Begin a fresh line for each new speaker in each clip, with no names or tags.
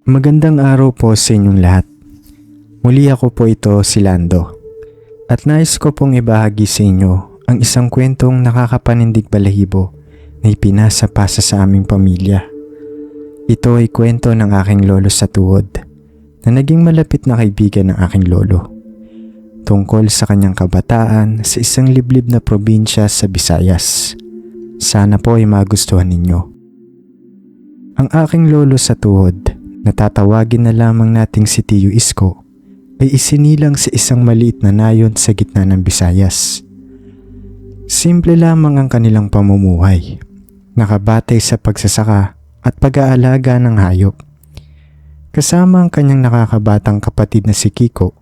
Magandang araw po sa inyong lahat. Muli ako po ito si Lando. At nais ko pong ibahagi sa inyo ang isang kwentong nakakapanindig balahibo na ipinasa-pasa sa aming pamilya. Ito ay kwento ng aking lolo sa tuhod na naging malapit na kaibigan ng aking lolo. Tungkol sa kanyang kabataan sa isang liblib na probinsya sa Visayas. Sana po ay magustuhan ninyo. Ang aking lolo sa tuhod, na tatawagin na lamang nating si Tiyo Isko, ay isinilang sa isang maliit na nayon sa gitna ng Visayas. Simple lamang ang kanilang pamumuhay, nakabatay sa pagsasaka at pag-aalaga ng hayop. Kasama ang kanyang nakakabatang kapatid na si Kiko,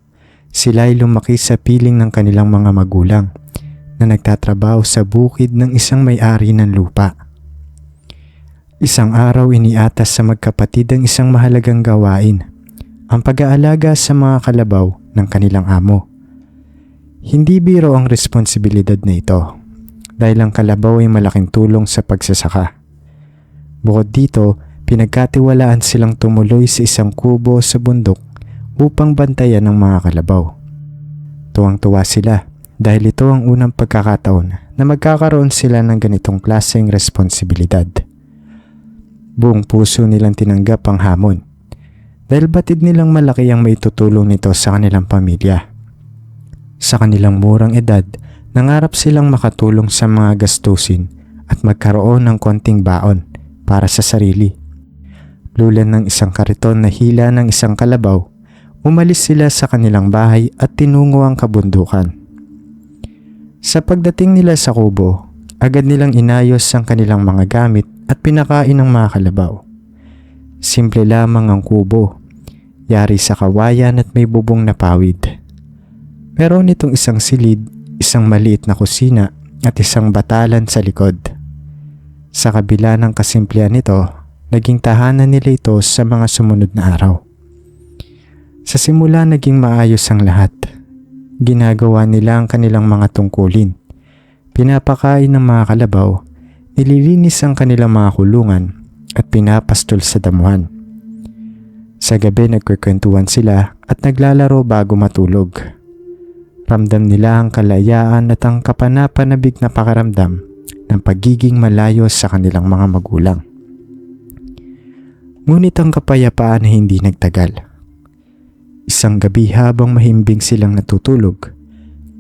sila ay lumaki sa piling ng kanilang mga magulang na nagtatrabaho sa bukid ng isang may-ari ng lupa. Isang araw iniatas sa magkapatid ang isang mahalagang gawain, ang pag-aalaga sa mga kalabaw ng kanilang amo. Hindi biro ang responsibilidad na ito dahil ang kalabaw ay malaking tulong sa pagsasaka. Bukod dito, pinagkatiwalaan silang tumuloy sa isang kubo sa bundok upang bantayan ang mga kalabaw. Tuwang-tuwa sila dahil ito ang unang pagkakataon na magkakaroon sila ng ganitong klaseng responsibilidad. Buong puso nilang tinanggap ang hamon dahil batid nilang malaki ang maitutulong nito sa kanilang pamilya. Sa kanilang murang edad, nangarap silang makatulong sa mga gastusin at magkaroon ng konting baon para sa sarili. Lulan ng isang kariton na hila ng isang kalabaw, umalis sila sa kanilang bahay at tinungo ang kabundukan. Sa pagdating nila sa kubo, agad nilang inayos ang kanilang mga gamit at pinakain ng mga kalabaw. Simple lamang ang kubo, yari sa kawayan at may bubong na pawid. Meron itong isang silid, isang maliit na kusina at isang batalan sa likod. Sa kabila ng kasimplehan nito, naging tahanan nila ito sa mga sumunod na araw. Sa simula naging maayos ang lahat. Ginagawa nila ang kanilang mga tungkulin. Pinapakain ng mga kalabaw, nililinis ang kanilang mga kulungan at pinapastol sa damuhan. Sa gabi nagkukwentuhan sila at naglalaro bago matulog. Ramdam nila ang kalayaan at ang kapanapanabik na pakaramdam ng pagiging malayo sa kanilang mga magulang. Ngunit ang kapayapaan ay hindi nagtagal. Isang gabi habang mahimbing silang natutulog,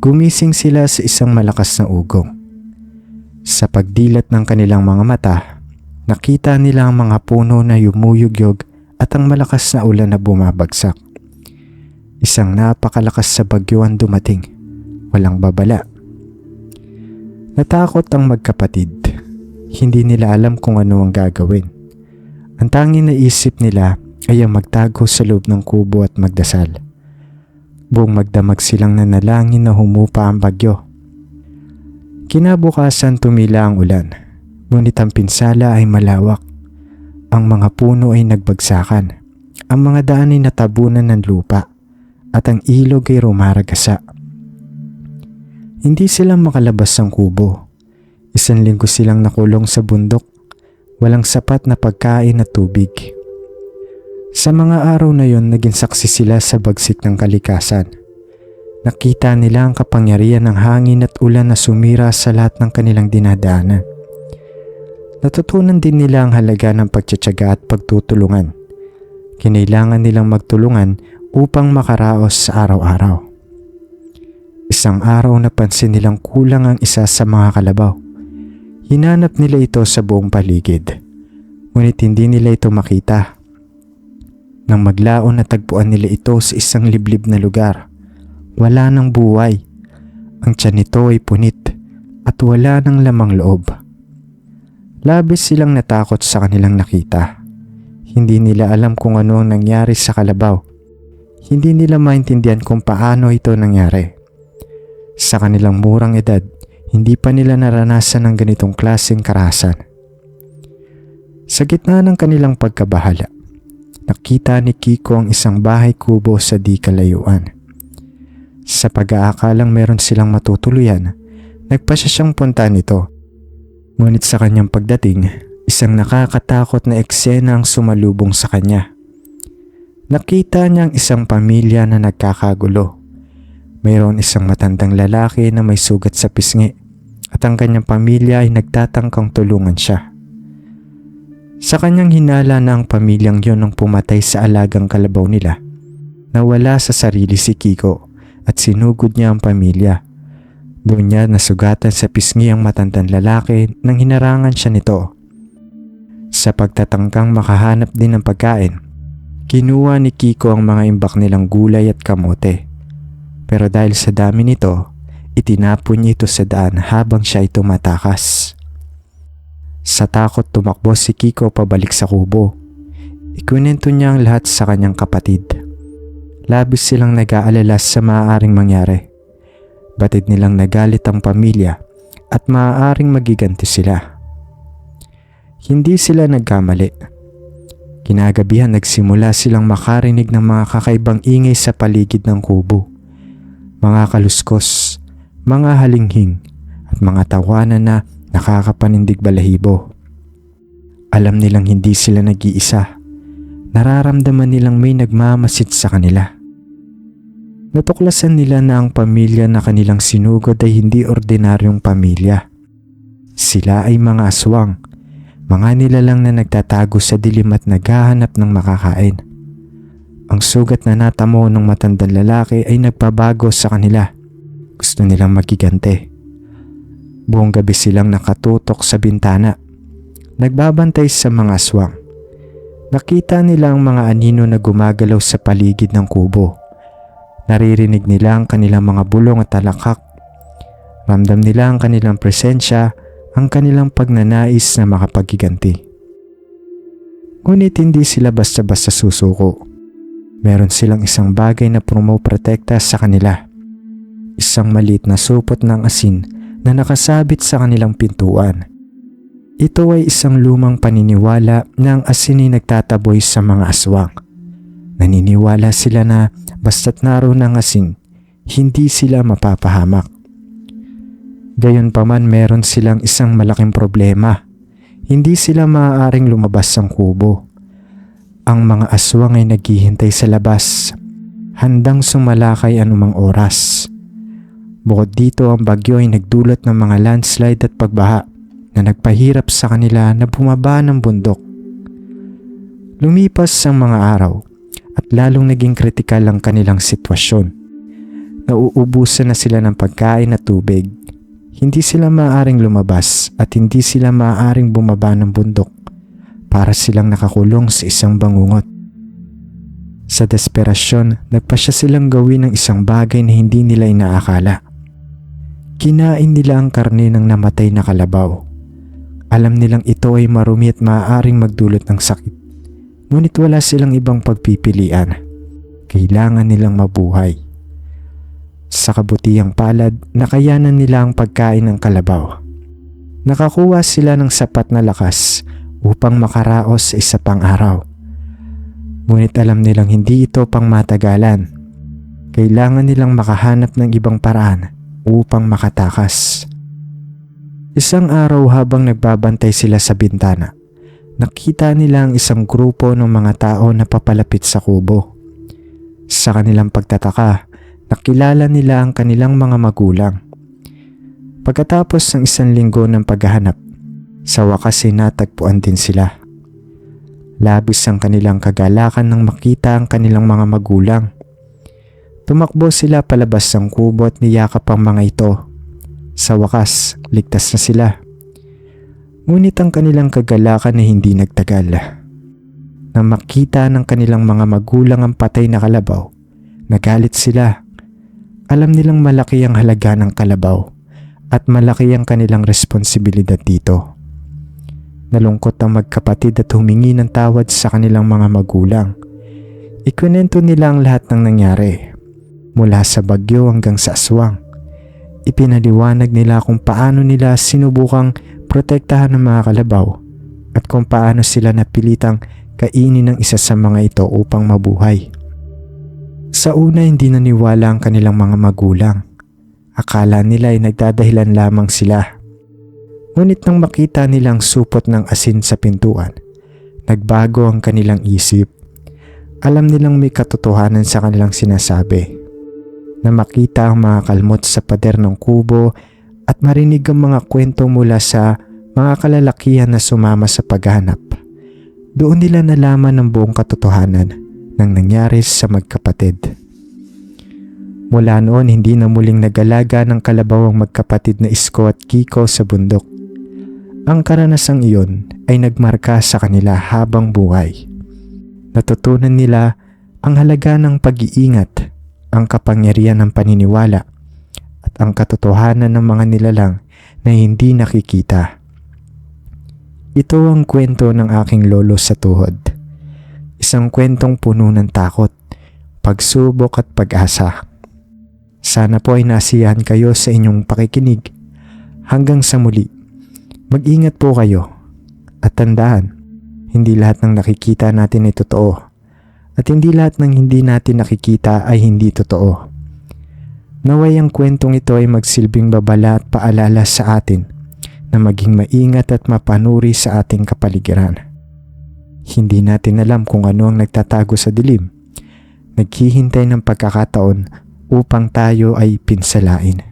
gumising sila sa isang malakas na ugong. Sa pagdilat ng kanilang mga mata, nakita nila ang mga puno na yumuyugyog at ang malakas na ulan na bumabagsak. Isang napakalakas sa bagyo ang dumating, walang babala. Natakot ang magkapatid. Hindi nila alam kung ano ang gagawin. Ang tanging naisip nila ay ang magtago sa loob ng kubo at magdasal. Buong magdamag silang nanalangin na humupa ang bagyo. Kinabukasan tumila ang ulan, ngunit ang pinsala ay malawak. Ang mga puno ay nagbagsakan, ang mga daan ay natabunan ng lupa, at ang ilog ay rumaragasa. Hindi sila makalabas ng kubo. Isang linggo silang nakulong sa bundok, walang sapat na pagkain at tubig. Sa mga araw na yon, naging saksi sila sa bagsik ng kalikasan. Nakita nila ang kapangyarihan ng hangin at ulan na sumira sa lahat ng kanilang dinadaanan. Natutunan din nila ang halaga ng pagtiyatiyaga at pagtutulungan. Kinailangan nilang magtulungan upang makaraos sa araw-araw. Isang araw napansin nilang kulang ang isa sa mga kalabaw. Hinanap nila ito sa buong paligid, ngunit hindi nila ito makita. Nang maglaon natagpuan nila ito sa isang liblib na lugar. Wala ng buhay. Ang tiyan nito ay punit at wala ng lamang loob. Labis silang natakot sa kanilang nakita. Hindi nila alam kung ano ang nangyari sa kalabaw. Hindi nila maintindihan kung paano ito nangyari. Sa kanilang murang edad, hindi pa nila naranasan ng ganitong klaseng karahasan. Sa gitna ng kanilang pagkabahala, nakita ni Kiko ang isang bahay kubo sa di kalayuan. Sa pag-aakalang meron silang matutuluyan, nagpasya siyang puntahan ito. Ngunit sa kanyang pagdating, isang nakakatakot na eksena ang sumalubong sa kanya. Nakita niyang isang pamilya na nagkakagulo. Mayroon isang matandang lalaki na may sugat sa pisngi at ang kanyang pamilya ay nagtatangkang tulungan siya. Sa kanyang hinala na ang pamilyang yon ang pumatay sa alagang kalabaw nila, nawala sa sarili si Kiko at sinugod niya ang pamilya. Doon niya nasugatan sa pisngi ang matandang lalaki nang hinarangan siya nito. Sa pagtatangkang makahanap din ng pagkain, kinuha ni Kiko ang mga imbak nilang gulay at kamote. Pero dahil sa dami nito, itinapon niya ito sa daan habang siya ay tumatakas. Sa takot tumakbo si Kiko pabalik sa kubo. Ikunento niya ang lahat sa kanyang kapatid. Labis silang nag-aalala sa maaaring mangyari. Batid nilang nagalit ang pamilya at maaaring magiganti sila. Hindi sila nagkamali. Kinagabihan nagsimula silang makarinig ng mga kakaibang ingay sa paligid ng kubo. Mga kaluskos, mga halinghing at mga tawanan na nakakapanindig balahibo. Alam nilang hindi sila nag-iisa. Nararamdaman nilang may nagmamasid sa kanila. Natuklasan nila na ang pamilya na kanilang sinugod ay hindi ordinaryong pamilya. Sila ay mga aswang, mga nilalang na nagtatago sa dilim at naghahanap ng makakain. Ang sugat na natamo ng matandang lalaki ay nagpabago sa kanila. Gusto nilang magigante. Buong gabi silang nakatutok sa bintana, nagbabantay sa mga aswang. Nakita nila ang mga anino na gumagalaw sa paligid ng kubo. Naririnig nila ang kanilang mga bulong at talakak. Ramdam nila ang kanilang presensya, ang kanilang pagnanais na makapaghiganti. Ngunit hindi sila basta-basta susuko. Meron silang isang bagay na protekta sa kanila. Isang maliit na supot ng asin na nakasabit sa kanilang pintuan. Ito ay isang lumang paniniwala na ang asin ay nagtataboy sa mga aswang. Naniniwala sila na basta't naroon ang asin, hindi sila mapapahamak. Gayunpaman meron silang isang malaking problema. Hindi sila maaaring lumabas ng kubo. Ang mga aswang ay naghihintay sa labas, handang sumalakay anumang oras. Bukod dito, ang bagyo ay nagdulot ng mga landslide at pagbaha na nagpahirap sa kanila na bumaba ng bundok. Lumipas ang mga araw at lalong naging kritikal ang kanilang sitwasyon. Nauubusan na sila ng pagkain at tubig. Hindi sila maaaring lumabas at hindi sila maaaring bumaba ng bundok para silang nakakulong sa isang bangungot. Sa desperasyon, nagpasya silang gawin ng isang bagay na hindi nila inaakala. Kinain nila ang karne ng namatay na kalabaw. Alam nilang ito ay marumi at maaaring magdulot ng sakit. Ngunit wala silang ibang pagpipilian. Kailangan nilang mabuhay. Sa kabutihang palad, nakayanan nila ang pagkain ng kalabaw. Nakakuha sila ng sapat na lakas upang makaraos sa isa pang araw. Ngunit alam nilang hindi ito pang matagalan. Kailangan nilang makahanap ng ibang paraan upang makatakas. Isang araw habang nagbabantay sila sa bintana, nakita nila ang isang grupo ng mga tao na papalapit sa kubo. Sa kanilang pagtataka, nakilala nila ang kanilang mga magulang. Pagkatapos ng isang linggo ng paghahanap, sa wakas ay natagpuan din sila. Labis ang kanilang kagalakan nang makita ang kanilang mga magulang. Tumakbo sila palabas ng kubo at niyakap ang mga ito. Sa wakas, ligtas na sila. Ngunit ang kanilang kagalakan ay hindi nagtagal. Nang makita ng kanilang mga magulang ang patay na kalabaw, nagalit sila. Alam nilang malaki ang halaga ng kalabaw at malaki ang kanilang responsibilidad dito. Nalungkot ang magkapatid at humingi ng tawad sa kanilang mga magulang. Ikwento nila ang lahat ng nangyari. Mula sa bagyo hanggang sa aswang. Ipinaliwanag nila kung paano nila sinubukang protektahan ng mga kalabaw at kung paano sila napilitang kainin ng isa sa mga ito upang mabuhay. Sa una hindi naniwala ang kanilang mga magulang. Akala nila ay nagdadahilan lamang sila. Ngunit nang makita nilang supot ng asin sa pintuan, nagbago ang kanilang isip. Alam nilang may katotohanan sa kanilang sinasabi. Na makita ang mga kalmot sa pader ng kubo at marinig ang mga kwento mula sa mga kalalakihan na sumama sa paghanap. Doon nila nalaman ang buong katotohanan ng nangyari sa magkapatid. Mula noon hindi na muling nag-alaga ng kalabaw ang magkapatid na Isko at Kiko sa bundok. Ang karanasang iyon ay nagmarka sa kanila habang buhay. Natutunan nila ang halaga ng pag-iingat, ang kapangyarihan ng paniniwala, at ang katotohanan ng mga nilalang na hindi nakikita. Ito ang kwento ng aking lolo sa tuhod. Isang kwentong puno ng takot, pagsubok at pag-asa. Sana po ay nasiyahan kayo sa inyong pakikinig. Hanggang sa muli, mag-ingat po kayo. At tandaan, hindi lahat ng nakikita natin ay totoo. At hindi lahat ng hindi natin nakikita ay hindi totoo. Naway ang kwentong ito ay magsilbing babala at paalala sa atin na maging maingat at mapanuri sa ating kapaligiran. Hindi natin alam kung ano ang nagtatago sa dilim. Naghihintay ng pagkakataon upang tayo ay pinsalain.